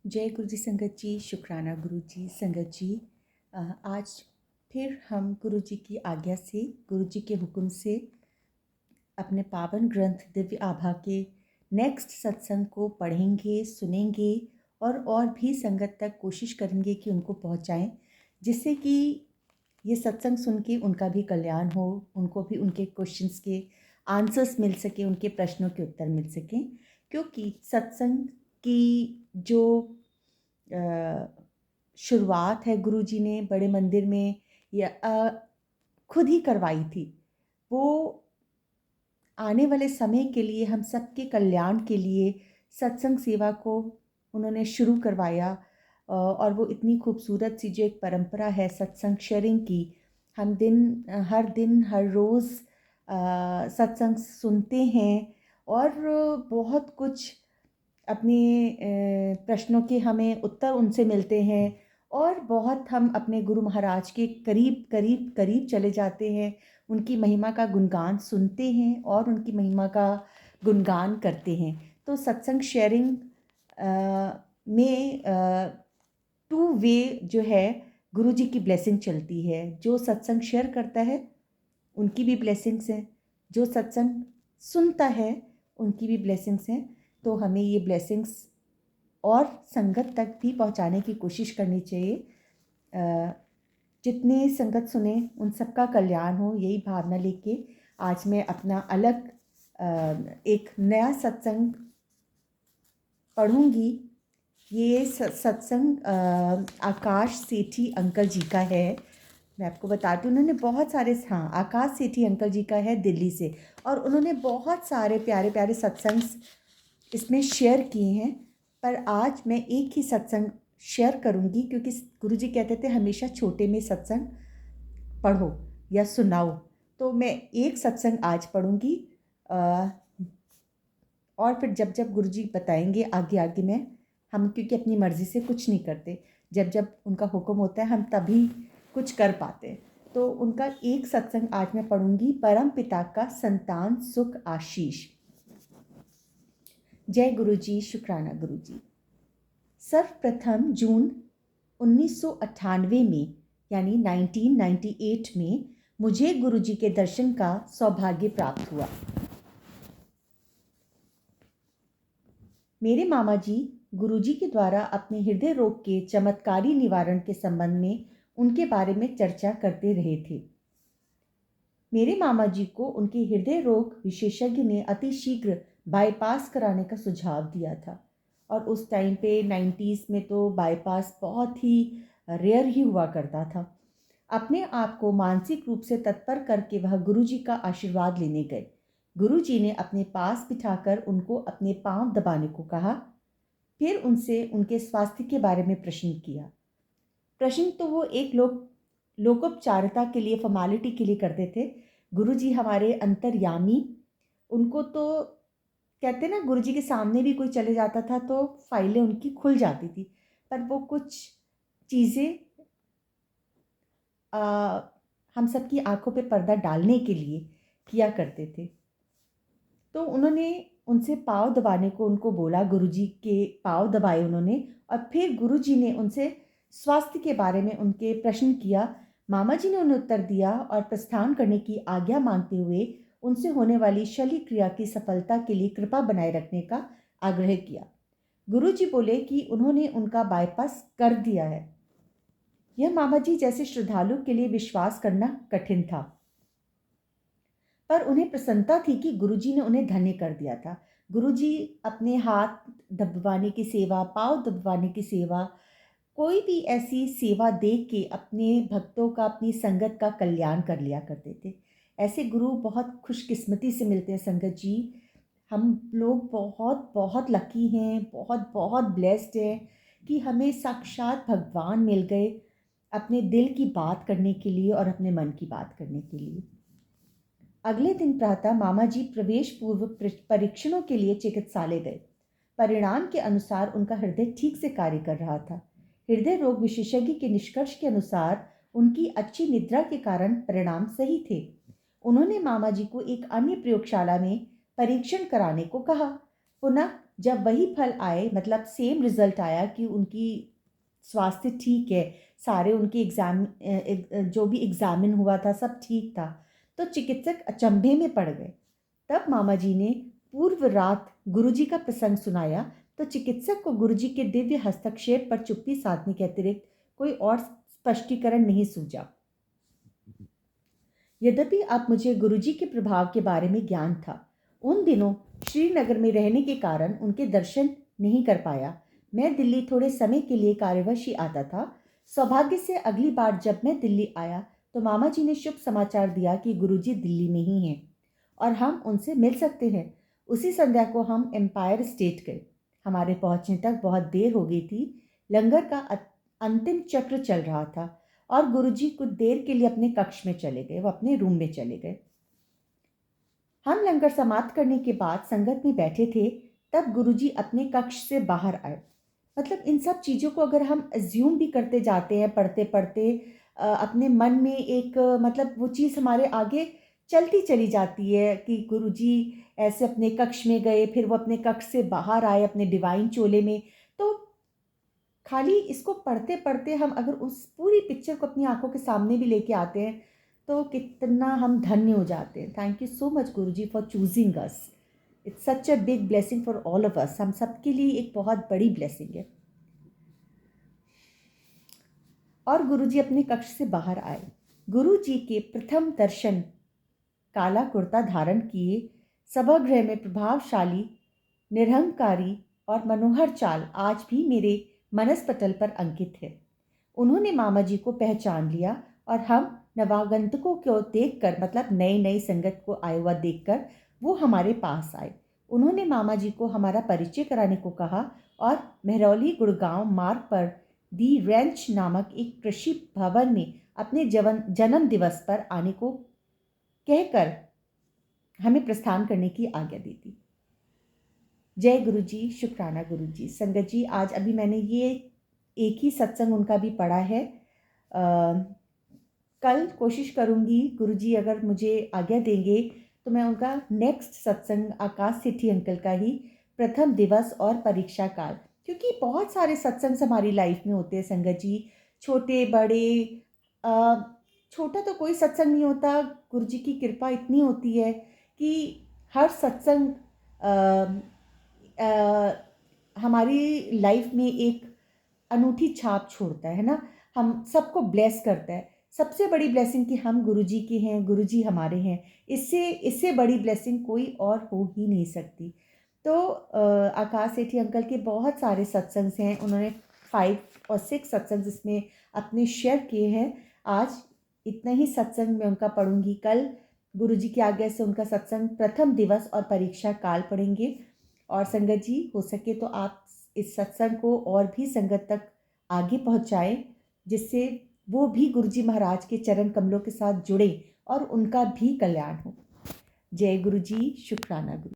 जय गुरु जी संगत जी, शुक्राना गुरु जी संगत जी। आज फिर हम गुरु जी की आज्ञा से, गुरु जी के हुक्म से अपने पावन ग्रंथ दिव्य आभा के नेक्स्ट सत्संग को पढ़ेंगे, सुनेंगे और भी संगत तक कोशिश करेंगे कि उनको पहुंचाएं, जिससे कि ये सत्संग सुन के उनका भी कल्याण हो, उनको भी उनके क्वेश्चंस के आंसर्स मिल सके, उनके प्रश्नों के उत्तर मिल सकें। क्योंकि सत्संग की जो शुरुआत है गुरु जी ने बड़े मंदिर में या खुद ही करवाई थी, वो आने वाले समय के लिए, हम सबके कल्याण के लिए सत्संग सेवा को उन्होंने शुरू करवाया। और वो इतनी खूबसूरत सी जो एक परंपरा है सत्संग शेयरिंग की, हम दिन हर रोज़ सत्संग सुनते हैं और बहुत कुछ अपने प्रश्नों के हमें उत्तर उनसे मिलते हैं और बहुत हम अपने गुरु महाराज के करीब करीब करीब चले जाते हैं, उनकी महिमा का गुणगान सुनते हैं और उनकी महिमा का गुणगान करते हैं। तो सत्संग शेयरिंग में टू वे जो है गुरु जी की ब्लेसिंग चलती है। जो सत्संग शेयर करता है उनकी भी ब्लेसिंग्स हैं, जो सत्संग सुनता है उनकी भी ब्लेसिंग्स हैं। तो हमें ये ब्लेसिंग्स और संगत तक भी पहुंचाने की कोशिश करनी चाहिए। जितने संगत सुने उन सबका कल्याण हो, यही भावना लेके आज मैं अपना अलग एक नया सत्संग पढ़ूंगी। ये सत्संग आकाश सेठी अंकल जी का है। मैं आपको बता दूँ, उन्होंने बहुत सारे, हाँ, आकाश सेठी अंकल जी का है दिल्ली से, और उन्होंने बहुत सारे प्यारे प्यारे सत्संग इसमें शेयर किए हैं। पर आज मैं एक ही सत्संग शेयर करूंगी, क्योंकि गुरु जी कहते थे हमेशा छोटे में सत्संग पढ़ो या सुनाओ। तो मैं एक सत्संग आज पढ़ूंगी और फिर जब जब गुरु जी बताएंगे आगे आगे में, हम क्योंकि अपनी मर्ज़ी से कुछ नहीं करते, जब जब उनका हुक्म होता है हम तभी कुछ कर पाते हैं। तो उनका एक सत्संग आज मैं पढ़ूंगी, परम पिता का संतान सुख आशीष। जय गुरु जी, शुक्राना गुरु जी। सर्वप्रथम जून 1998 में यानी 1998 में मुझे गुरु जी के दर्शन का सौभाग्य प्राप्त हुआ। मेरे मामा जी गुरु जी के द्वारा अपने हृदय रोग के चमत्कारी निवारण के संबंध में उनके बारे में चर्चा करते रहे थे। मेरे मामा जी को उनके हृदय रोग विशेषज्ञ ने अति शीघ्र बाईपास कराने का सुझाव दिया था, और उस टाइम पे 90s में तो बाईपास बहुत ही रेयर ही हुआ करता था। अपने आप को मानसिक रूप से तत्पर करके वह गुरुजी का आशीर्वाद लेने गए। गुरुजी ने अपने पास बिठाकर उनको अपने पांव दबाने को कहा, फिर उनसे उनके स्वास्थ्य के बारे में प्रश्न किया। प्रश्न तो वो एक लोकोपचारिता के लिए, फॉर्मेलिटी के लिए करते थे। गुरुजी हमारे अंतर्यामी, उनको तो कहते ना, गुरुजी के सामने भी कोई चले जाता था तो फाइलें उनकी खुल जाती थी, पर वो कुछ चीज़ें हम सबकी आंखों पे पर्दा डालने के लिए किया करते थे। तो उन्होंने उनसे पाँव दबाने को उनको बोला, गुरुजी के पाँव दबाए उन्होंने, और फिर गुरुजी ने उनसे स्वास्थ्य के बारे में उनके प्रश्न किया। मामा जी ने उन्हें उत्तर दिया और प्रस्थान करने की आज्ञा मांगते हुए उनसे होने वाली शल्य क्रिया की सफलता के लिए कृपा बनाए रखने का आग्रह किया। गुरुजी बोले कि उन्होंने उनका बाईपास कर दिया है। यह मामा जी जैसे श्रद्धालु के लिए विश्वास करना कठिन था, पर उन्हें प्रसन्नता थी कि गुरुजी ने उन्हें धन्य कर दिया था। गुरुजी अपने हाथ दबवाने की सेवा, पाँव दबवाने की सेवा, कोई भी ऐसी सेवा देख के अपने भक्तों का, अपनी संगत का कल्याण कर लिया करते थे। ऐसे गुरु बहुत खुशकिस्मती से मिलते हैं संगत जी। हम लोग बहुत बहुत लकी हैं, बहुत बहुत ब्लेस्ड हैं कि हमें साक्षात भगवान मिल गए अपने दिल की बात करने के लिए और अपने मन की बात करने के लिए। अगले दिन प्रातः मामा जी प्रवेश पूर्व परीक्षणों के लिए चिकित्सालय गए। परिणाम के अनुसार उनका हृदय ठीक से कार्य कर रहा था। हृदय रोग विशेषज्ञ के निष्कर्ष के अनुसार उनकी अच्छी निद्रा के कारण परिणाम सही थे। उन्होंने मामा जी को एक अन्य प्रयोगशाला में परीक्षण कराने को कहा। पुनः जब वही फल आए, मतलब सेम रिजल्ट आया कि उनकी स्वास्थ्य ठीक है, सारे उनके जो भी एग्जामिन हुआ था सब ठीक था, तो चिकित्सक अचंभे में पड़ गए। तब मामा जी ने पूर्व रात गुरुजी का प्रसंग सुनाया, तो चिकित्सक को गुरुजी के दिव्य हस्तक्षेप पर चुप्पी साधने के अतिरिक्त कोई और स्पष्टीकरण नहीं सूझा। यद्यपि अब मुझे गुरुजी के प्रभाव के बारे में ज्ञान था। उन दिनों श्रीनगर में रहने के कारण उनके दर्शन नहीं कर पाया। मैं दिल्ली थोड़े समय के लिए कार्यवश ही आता था। सौभाग्य से अगली बार जब मैं दिल्ली आया तो मामा जी ने शुभ समाचार दिया कि गुरुजी दिल्ली में ही हैं और हम उनसे मिल सकते हैं। उसी संध्या को हम एम्पायर स्टेट गए। हमारे पहुंचने तक बहुत देर हो गई थी। लंगर का अंतिम चक्र चल रहा था और गुरुजी कुछ देर के लिए अपने कक्ष में चले गए, वो अपने रूम में चले गए। हम लंगर समाप्त करने के बाद संगत में बैठे थे, तब गुरुजी अपने कक्ष से बाहर आए। मतलब इन सब चीज़ों को अगर हम अज्यूम भी करते जाते हैं पढ़ते पढ़ते, अपने मन में एक मतलब वो चीज़ हमारे आगे चलती चली जाती है कि गुरुजी ऐसे अपने कक्ष में गए, फिर वो अपने कक्ष से बाहर आए अपने डिवाइन चोले में। तो खाली इसको पढ़ते पढ़ते हम अगर उस पूरी पिक्चर को अपनी आंखों के सामने भी लेके आते हैं तो कितना हम धन्य हो जाते हैं। Thank you so much Guruji for choosing us. It's such a big blessing for all of us. हम सबके लिए एक बहुत बड़ी ब्लेसिंग है। और गुरुजी अपने कक्ष से बाहर आए। गुरुजी के प्रथम दर्शन काला कुर्ता धारण किए, सभागृह में प्रभावशाली, निरहंकारी और मनोहर चाल आज भी मेरे मनस्पटल पर अंकित है। उन्होंने मामा जी को पहचान लिया और हम नवागंतुकों को देखकर, मतलब नई नई संगत को आया हुआ देखकर वो हमारे पास आए। उन्होंने मामा जी को हमारा परिचय कराने को कहा और मेहरौली गुड़गांव मार्ग पर दी रेंच नामक एक कृषि भवन में अपने जन्म दिवस पर आने को कहकर हमें प्रस्थान करने की आज्ञा दी थी। जय गुरु जी, शुक्राना गुरु जी। संगत जी, आज अभी मैंने ये एक ही सत्संग उनका भी पढ़ा है। कल कोशिश करूँगी, गुरु जी अगर मुझे आज्ञा देंगे तो मैं उनका नेक्स्ट सत्संग आकाश सेठी अंकल का ही प्रथम दिवस और परीक्षा काल, क्योंकि बहुत सारे सत्संग हमारी लाइफ में होते हैं संगत जी, छोटे बड़े। छोटा तो कोई सत्संग नहीं होता, गुरु जी की कृपा इतनी होती है कि हर सत्संग हमारी लाइफ में एक अनूठी छाप छोड़ता है ना, हम सबको ब्लेस करता है। सबसे बड़ी ब्लेसिंग कि हम गुरुजी के हैं, गुरुजी हमारे हैं, इससे बड़ी ब्लेसिंग कोई और हो ही नहीं सकती। तो आकाश सेठी अंकल के बहुत सारे सत्संग हैं, उन्होंने 5 और 6 सत्संग इसमें अपने शेयर किए हैं। आज इतना ही सत्संग मैं उनका पढ़ूंगी। कल गुरुजी की आज्ञा से उनका सत्संग प्रथम दिवस और परीक्षा काल पढ़ेंगे। और संगत जी, हो सके तो आप इस सत्संग को और भी संगत तक आगे पहुंचाएं, जिससे वो भी गुरुजी महाराज के चरण कमलों के साथ जुड़े और उनका भी कल्याण हो। जय गुरु जी, शुक्राना गुरु।